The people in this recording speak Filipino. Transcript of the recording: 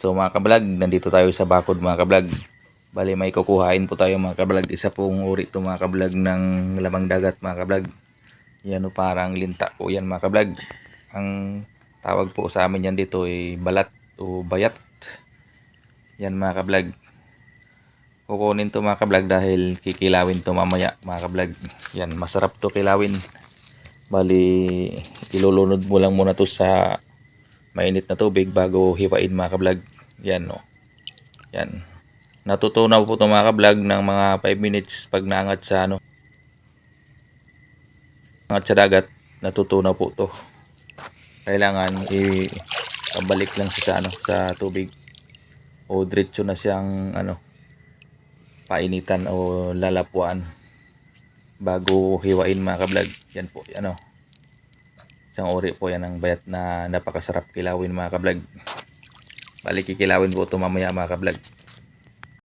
So mga kablog, nandito tayo sa bakod mga kablog. Bali may kukuhain po tayo mga kablog. Isa pong uri ito mga kablog ng lamang dagat mga kablog. Yan o, parang linta po yan mga kablog. Ang tawag po sa amin yan dito ay balat o bayat. Yan mga kablog. Kukunin to mga kablog dahil kikilawin to mamaya mga kablog. Yan, masarap to kilawin. Bali ilulunod mo lang muna to sa mainit na tubig bago hiwain mga kablog. Yan o. Yan. Natutunaw po ito mga kablog ng mga 5 minutes pag naangat sa angat sa dagat. Natutunaw po ito. Kailangan ibalik lang siya sa tubig. O diretso na siyang painitan o lalapuan bago hiwain mga kablog. Yan po, isang uri po yan ng bayat na napakasarap kilawin mga kablog. Balik kikilawin po ito mamaya mga kablog.